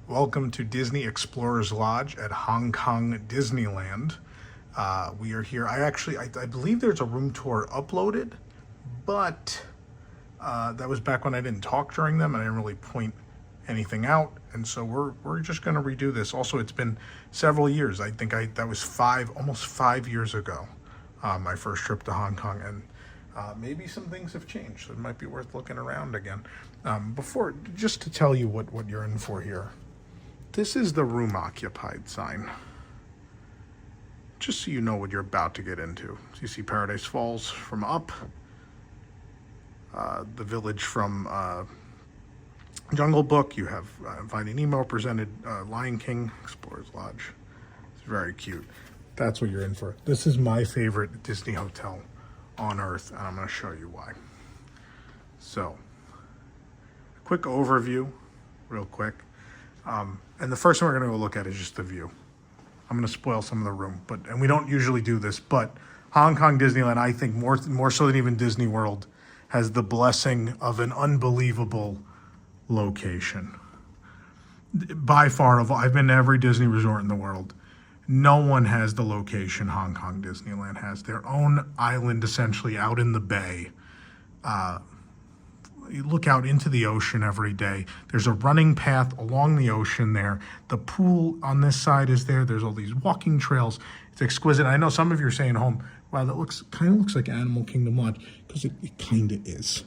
Welcome to Disney Explorers Lodge at Hong Kong Disneyland. We are here. I believe there's a room tour uploaded, but that was back when I didn't talk during them and I didn't really point anything out. And so we're just going to redo this. Also, it's been several years. That was almost 5 years ago, my first trip to Hong Kong, and maybe some things have changed. So it might be worth looking around again. Just to tell you what you're in for here. This is the room occupied sign. Just so you know what you're about to get into. So you see Paradise Falls from up, the village from Jungle Book. You have Finding Nemo presented, Lion King, Explorers Lodge. It's very cute. That's what you're in for. This is my favorite Disney hotel on earth, and I'm going to show you why. So, quick overview, real quick. And the first thing we're going to go look at is just the view. I'm going to spoil some of the room, and we don't usually do this, but Hong Kong Disneyland, I think more so than even Disney World, has the blessing of an unbelievable location. By far, I've been to every Disney resort in the world. No one has the location Hong Kong Disneyland has. Their own island, essentially, out in the bay. You look out into the ocean every day. There's a running path along the ocean there. The pool on this side is there. There's all these walking trails. It's exquisite. I know some of you are saying at home, wow, that kind of looks like Animal Kingdom Lodge, because it kind of is.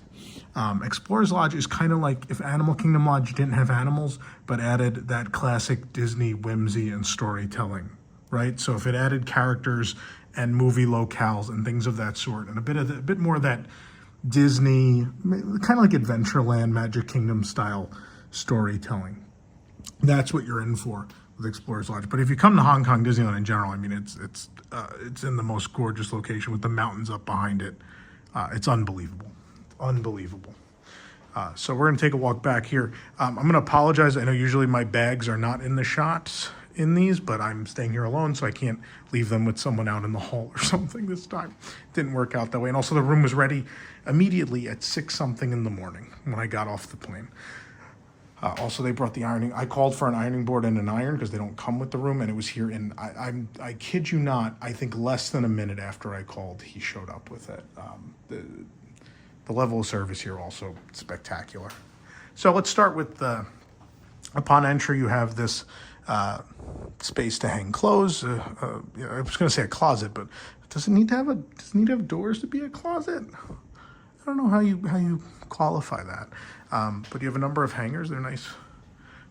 Explorers Lodge is kind of like if Animal Kingdom Lodge didn't have animals, but added that classic Disney whimsy and storytelling, right? So if it added characters and movie locales and things of that sort, and a bit more of that Disney, kind of like Adventureland, Magic Kingdom style storytelling. That's what you're in for with Explorers Lodge. But if you come to Hong Kong Disneyland in general, I mean, it's in the most gorgeous location with the mountains up behind it. It's unbelievable, unbelievable. So we're gonna take a walk back here. I'm gonna apologize. I know usually my bags are not in the shots in these, but I'm staying here alone, so I can't leave them with someone out in the hall or something this time. It didn't work out that way. And also the room was ready immediately at 6 something in the morning when I got off the plane. Also, they brought the ironing. I called for an ironing board and an iron because they don't come with the room, and it was here in, I kid you not, I think less than a minute after I called, he showed up with it. The level of service here also spectacular. So let's start with upon entry, you have this space to hang clothes. I was going to say a closet, but does it need to have doors to be a closet? I don't know how you qualify that. But you have a number of hangers. They're nice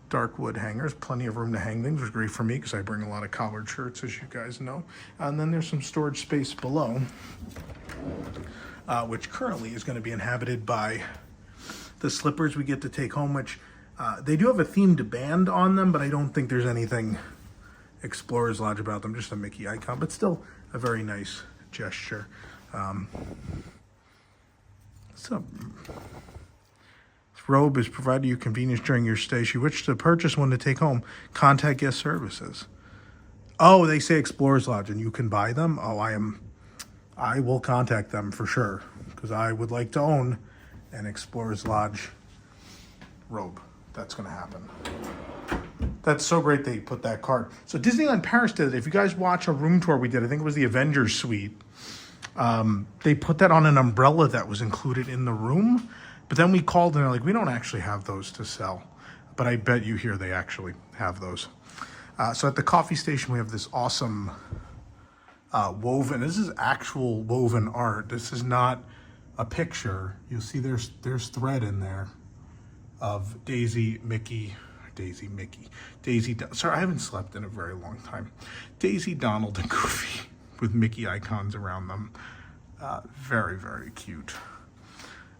dark wood hangers. Plenty of room to hang things, which is great for me because I bring a lot of collared shirts, as you guys know. And then there's some storage space below, which currently is going to be inhabited by the slippers we get to take home, which they do have a themed band on them, but I don't think there's anything Explorers Lodge about them, just a Mickey icon, but still a very nice gesture. This robe is provided you convenience during your stay. Should you wish to purchase one to take home, contact guest services. Oh, they say Explorers Lodge and you can buy them? Oh, I will contact them for sure, because I would like to own an Explorers Lodge robe. That's going to happen. That's so great they put that card. So Disneyland Paris did it. If you guys watch a room tour we did, I think it was the Avengers Suite, they put that on an umbrella that was included in the room. But then we called and they're like, we don't actually have those to sell. But I bet you here they actually have those. So at the coffee station, we have this awesome woven. This is actual woven art. This is not a picture. You'll see there's thread in there of Daisy, sorry, I haven't slept in a very long time. Daisy, Donald, and Goofy with Mickey icons around them. Very, very cute.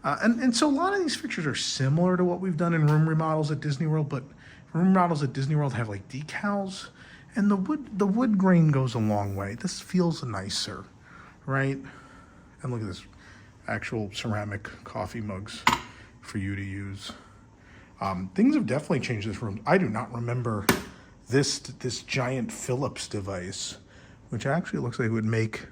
And so a lot of these fixtures are similar to what we've done in room remodels at Disney World, but room remodels at Disney World have like decals, and the wood grain goes a long way. This feels nicer, right? And look at this, actual ceramic coffee mugs for you to use. Things have definitely changed this room. I do not remember this giant Philips device, which actually looks like it would make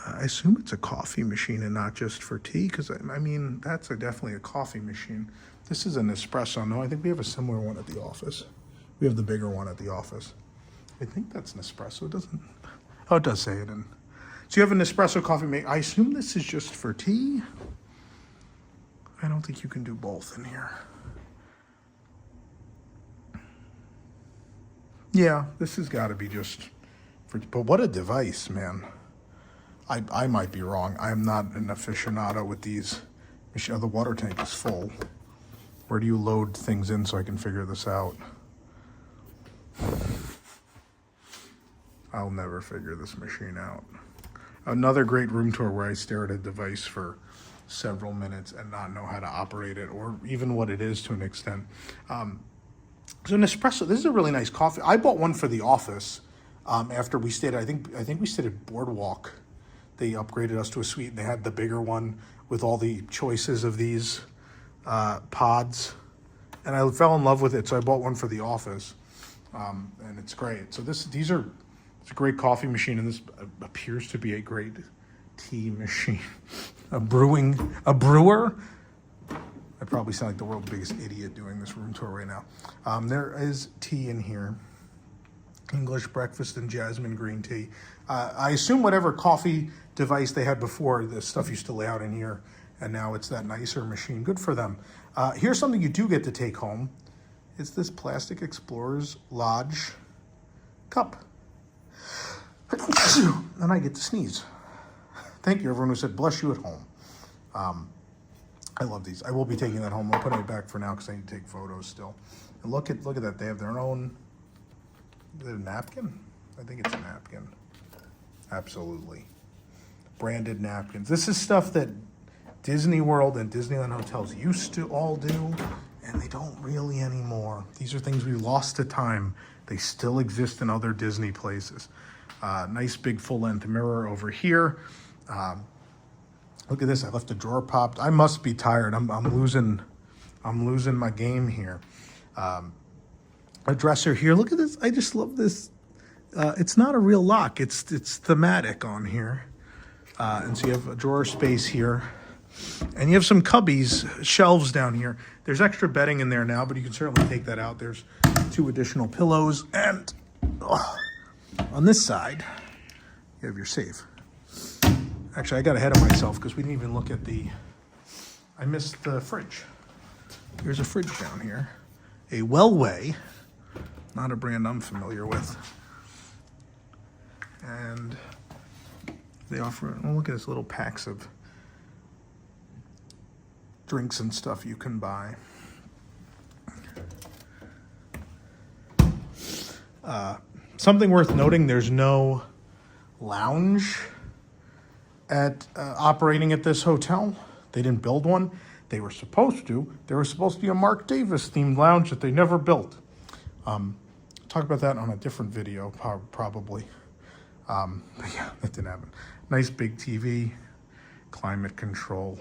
I assume it's a coffee machine and not just for tea, because I mean, that's definitely a coffee machine. This is an espresso. No, I think we have a similar one at the office. We have the bigger one at the office. I think that's an espresso. It doesn't, oh, it does say it. So you have an espresso coffee maker. I assume this is just for tea. I don't think you can do both in here. Yeah, this has got to be just for, but what a device, man. I might be wrong. I'm not an aficionado with these. Oh, the water tank is full. Where do you load things in so I can figure this out? I'll never figure this machine out. Another great room tour where I stare at a device for several minutes and not know how to operate it or even what it is to an extent. So an espresso, this is a really nice coffee. I bought one for the office after we stayed, I think we stayed at Boardwalk. They upgraded us to a suite and they had the bigger one with all the choices of these pods. And I fell in love with it, so I bought one for the office. And it's great. So it's a great coffee machine, and this appears to be a great tea machine. A brewer. I probably sound like the world's biggest idiot doing this room tour right now. There is tea in here. English breakfast and jasmine green tea. I assume whatever coffee device they had before, the stuff used to lay out in here, and now it's that nicer machine. Good for them. Here's something you do get to take home. It's this Plastic Explorers Lodge cup. And I get to sneeze. Thank you, everyone who said bless you at home. I love these. I will be taking that home. I'm putting it back for now because I need to take photos still. And look at that. They have their own. Is it a napkin? I think it's a napkin. Absolutely. Branded napkins. This is stuff that Disney World and Disneyland hotels used to all do, and they don't really anymore. These are things we lost to time. They still exist in other Disney places. Nice big full-length mirror over here. Look at this. I left a drawer popped. I must be tired. I'm losing my game here. A dresser here. Look at this. I just love this. It's not a real lock. It's thematic on here. And so you have a drawer space here. And you have some cubbies, shelves down here. There's extra bedding in there now, but you can certainly take that out. There's 2 additional pillows. And on this side, you have your safe. Actually, I got ahead of myself because we didn't even look at I missed the fridge. There's a fridge down here. A Wellway, not a brand I'm familiar with. And they offer, oh, look at this, little packs of drinks and stuff you can buy. Something worth noting, there's no lounge operating at this hotel. They didn't build one. They were supposed to. There was supposed to be a Mark Davis themed lounge that they never built. Talk about that on a different video, probably. But yeah, that didn't happen. Nice big TV, climate control.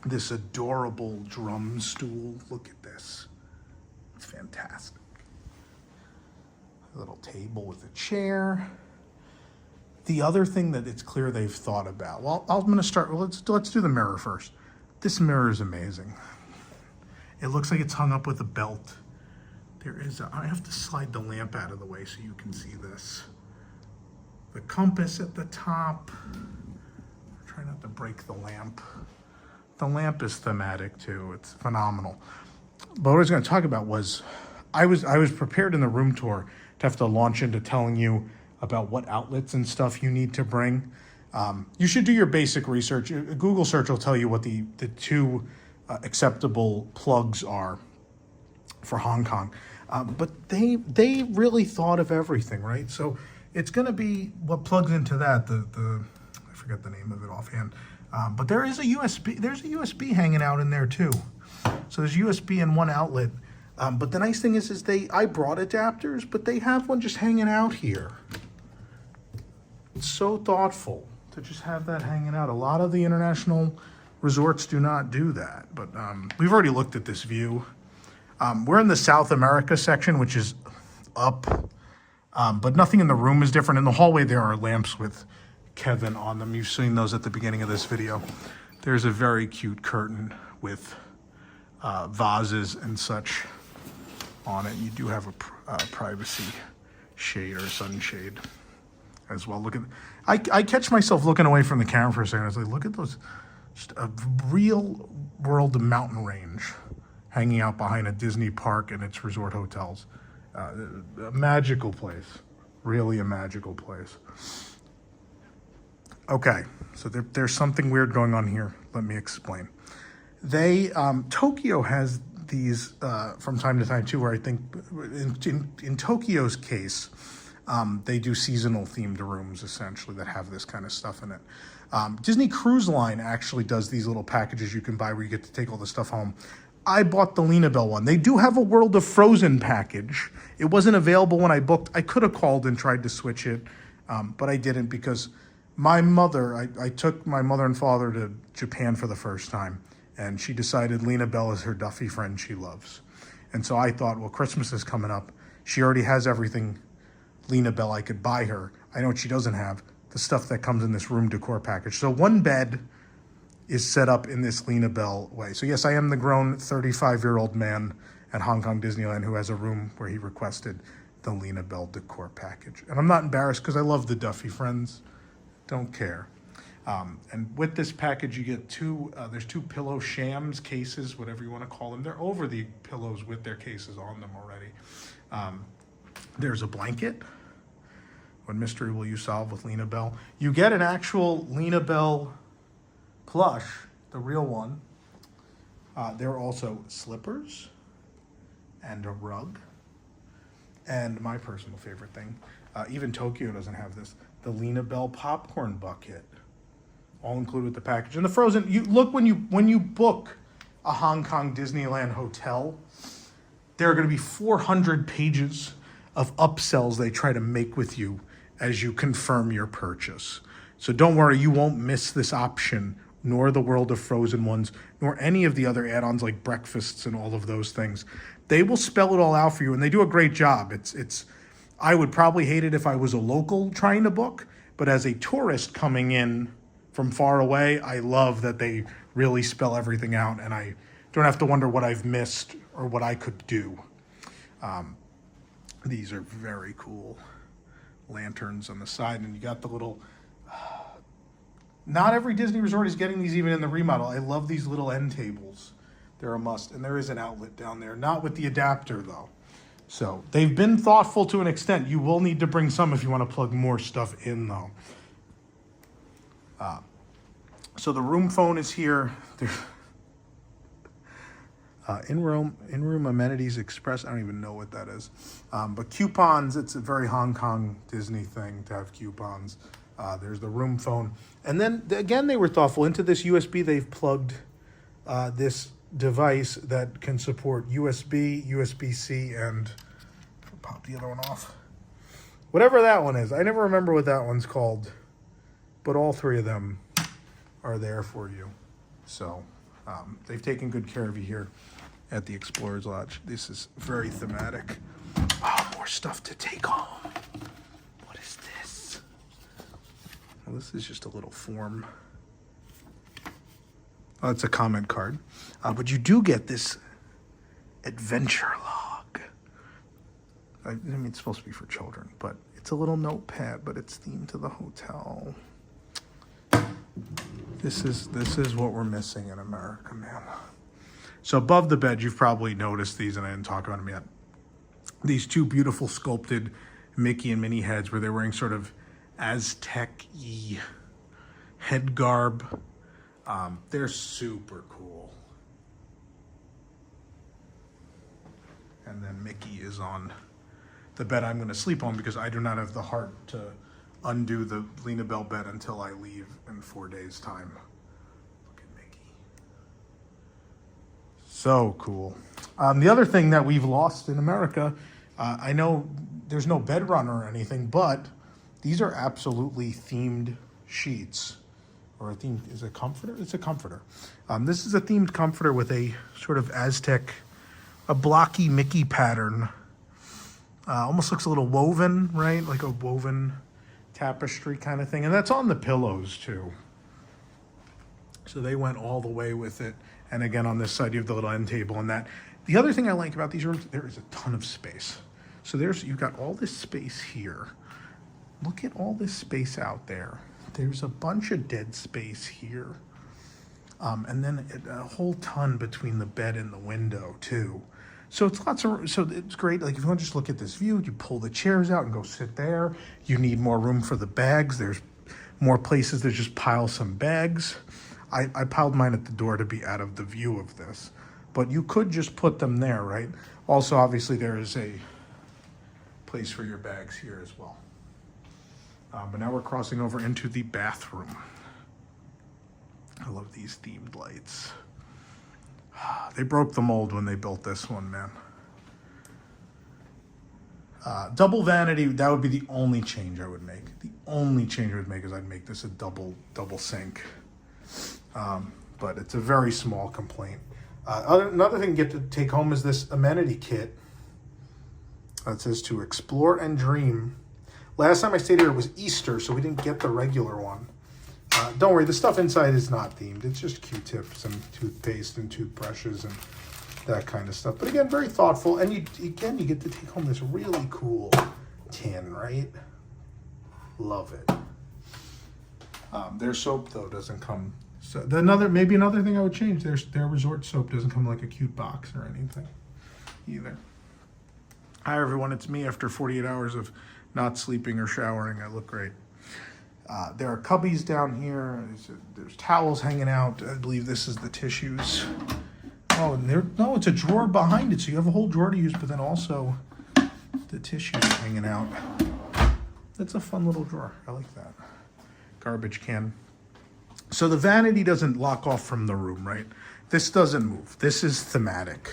This adorable drum stool. Look at this. It's fantastic. A little table with a chair. The other thing that it's clear they've thought about. Well, I'm going to start. Well, let's do the mirror first. This mirror is amazing. It looks like it's hung up with a belt. I have to slide the lamp out of the way so you can see this. The compass at the top. Try not to break the lamp. The lamp is thematic too. It's phenomenal. But what I was going to talk about was, I was prepared in the room tour to have to launch into telling you about what outlets and stuff you need to bring. You should do your basic research. A Google search will tell you what the 2 acceptable plugs are for Hong Kong. But they really thought of everything, right? So it's going to be what plugs into that. I forget the name of it offhand. But there is a USB. There's a USB hanging out in there too. So there's USB in one outlet. But the nice thing is I brought adapters, but they have one just hanging out here. It's so thoughtful to just have that hanging out. A lot of the international resorts do not do that, but we've already looked at this view. We're in the South America section, which is up But nothing in the room is different. In the hallway, there are lamps with Kevin on them. You've seen those at the beginning of this video. There's a very cute curtain with vases and such on it. You do have a privacy shade or sunshade as well. Look at, I catch myself looking away from the camera for a second. I was like, look at those, just a real world mountain range hanging out behind a Disney park and its resort hotels. A magical place, really a magical place. Okay, so there's something weird going on here. Let me explain. Tokyo has these from time to time too, where I think in Tokyo's case, they do seasonal themed rooms essentially that have this kind of stuff in it. Disney Cruise Line actually does these little packages you can buy where you get to take all the stuff home. I bought the LinaBell one. They do have a World of Frozen package. It wasn't available when I booked. I could have called and tried to switch it, but I didn't because my mother, I took my mother and father to Japan for the first time, and she decided LinaBell is her Duffy friend she loves. And so I thought, well, Christmas is coming up. She already has everything LinaBell I could buy her. I know what she doesn't have, the stuff that comes in this room decor package. So one bed is set up in this LinaBell way. So yes, I am the grown 35-year-old man at Hong Kong Disneyland who has a room where he requested the LinaBell decor package. And I'm not embarrassed because I love the Duffy friends. Don't care. And with this package, you get there's two pillow shams, cases, whatever you want to call them. They're over the pillows with their cases on them already. There's a blanket. What mystery will you solve with LinaBell? You get an actual LinaBell plush, the real one. There are also slippers and a rug. And my personal favorite thing, even Tokyo doesn't have this, the LinaBell popcorn bucket, all included with the package. And the frozen, you look when you book a Hong Kong Disneyland hotel, there are going to be 400 pages of upsells they try to make with you as you confirm your purchase. So don't worry, you won't miss this option, nor the World of Frozen ones, nor any of the other add-ons like breakfasts and all of those things. They will spell it all out for you, and they do a great job. I would probably hate it if I was a local trying to book, but as a tourist coming in from far away, I love that they really spell everything out, and I don't have to wonder what I've missed or what I could do. These are very cool lanterns on the side, and you got the little... Not every Disney resort is getting these even in the remodel. I love these little end tables. They're a must, and there is an outlet down there, not with the adapter though. So they've been thoughtful to an extent. You will need to bring some if you want to plug more stuff in though. So the room phone is here. In-room amenities express. I don't even know what that is. But coupons, it's a very Hong Kong Disney thing to have coupons. There's the room phone. And then, again, they were thoughtful. Into this USB, they've plugged this device that can support USB, USB-C, and... Pop the other one off. Whatever that one is. I never remember what that one's called. But all three of them are there for you. So, they've taken good care of you here at the Explorers Lodge. This is very thematic. Oh, more stuff to take home. What is this? Well, this is just a little form. Oh, it's a comment card. But you do get this adventure log. I mean, it's supposed to be for children, but it's a little notepad, but it's themed to the hotel. This is what we're missing in America, man. So above the bed, you've probably noticed these, and I didn't talk about them yet. These two beautiful sculpted Mickey and Minnie heads where they're wearing sort of Aztec-y head garb. They're super cool. And then Mickey is on the bed I'm going to sleep on because I do not have the heart to undo the LinaBell bed until I leave in 4 days' time. Look at Mickey. So cool. The other thing that we've lost in America, I know there's no bed runner or anything, but these are absolutely themed sheets. Or a themed, is it a comforter? It's a comforter. This is a themed comforter with a sort of Aztec, a blocky Mickey pattern Almost looks a little woven, right? Like a woven tapestry kind of thing. And that's on the pillows too. So they went all the way with it. And again, on this side, you have the little end table and that. The other thing I like about these rooms, there is a ton of space. So you've got all this space here. Look at all this space out there. There's a bunch of dead space here. And then a whole ton between the bed and the window too. So it's great. Like if you want to just look at this view, you pull the chairs out and go sit there. You need more room for the bags. There's more places to just pile some bags. I piled mine at the door to be out of the view of this, but you could just put them there, right? Also, obviously there is a place for your bags here as well. But now we're crossing over into the bathroom. I love these themed lights. They broke the mold when they built this one, man. Double vanity, that would be the only change I would make. The only change I would make is I'd make this a double sink. But it's a very small complaint. Another thing you get to take home is this amenity kit that says to explore and dream. Last time I stayed here it was Easter, so we didn't get the regular one. Don't worry, the stuff inside is not themed. It's just Q-tips and toothpaste and toothbrushes and that kind of stuff. But again, very thoughtful. And you get to take home this really cool tin, right? Love it. Their soap, though, doesn't come. So maybe another thing I would change, their resort soap doesn't come like a cute box or anything either. Hi, everyone. It's me after 48 hours of not sleeping or showering. I look great. There are cubbies down here. There's towels hanging out. I believe this is the tissues. Oh, and no, it's a drawer behind it. So you have a whole drawer to use, but then also the tissues hanging out. That's a fun little drawer. I like that. Garbage can. So the vanity doesn't lock off from the room, right? This doesn't move. This is thematic,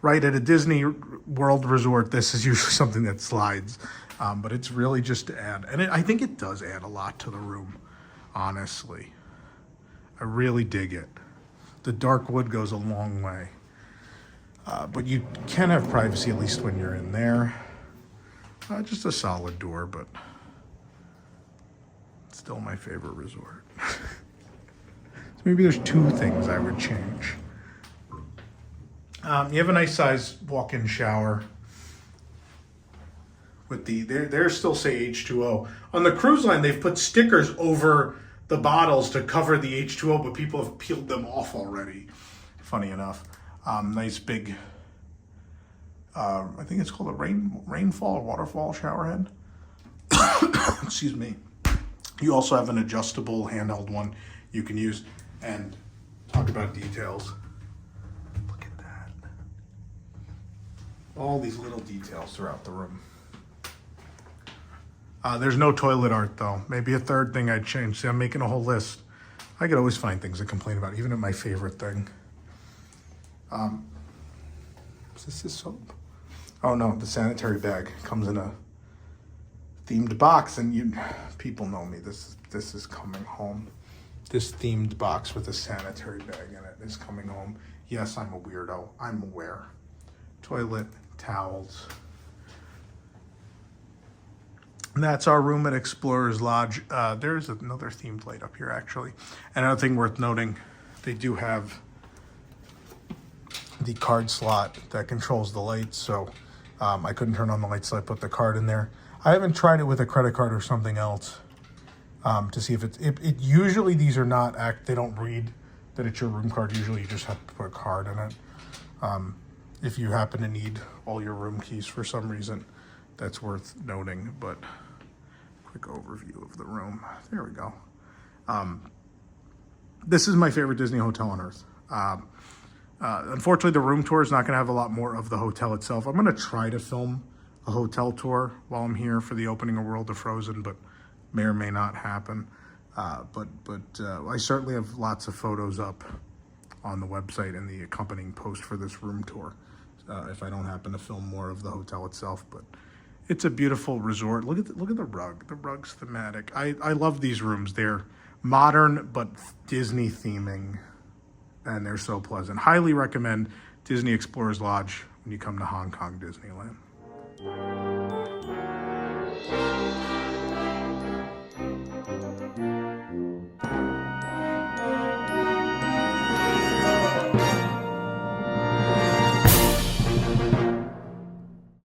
right? At a Disney World resort, this is usually something that slides. But it's really just to add, and I think it does add a lot to the room, honestly. I really dig it. The dark wood goes a long way. But you can have privacy, at least when you're in there. Just a solid door, but it's still my favorite resort. So maybe there's two things I would change. You have a nice size walk-in shower. With they're still say H2O. On the cruise line, they've put stickers over the bottles to cover the H2O, but people have peeled them off already. Funny enough. Nice big, I think it's called a rainfall or waterfall shower head. Excuse me. You also have an adjustable handheld one you can use. And talk about details. Look at that. All these little details throughout the room. There's no toilet art, though. Maybe a third thing I'd change. See, I'm making a whole list. I could always find things to complain about, even at my favorite thing. Is this soap? Oh, no, the sanitary bag comes in a themed box, and people know me. This is coming home. This themed box with a sanitary bag in it is coming home. Yes, I'm a weirdo. I'm aware. Toilet, towels. And that's our room at Explorers Lodge. There's another themed light up here, actually. Another thing worth noting, they do have the card slot that controls the lights. So I couldn't turn on the lights, so I put the card in there. I haven't tried it with a credit card or something else to see if it usually these are not, they don't read that it's your room card. Usually you just have to put a card in it. If you happen to need all your room keys for some reason, that's worth noting, but quick overview of the room. There we go. This is my favorite Disney hotel on earth. Unfortunately, the room tour is not going to have a lot more of the hotel itself. I'm going to try to film a hotel tour while I'm here for the opening of World of Frozen, but may or may not happen. But I certainly have lots of photos up on the website and the accompanying post for this room tour if I don't happen to film more of the hotel itself. But it's a beautiful resort. Look at the rug. The rug's thematic. I love these rooms. They're modern but Disney theming, and they're so pleasant. Highly recommend Disney Explorers Lodge when you come to Hong Kong Disneyland. you.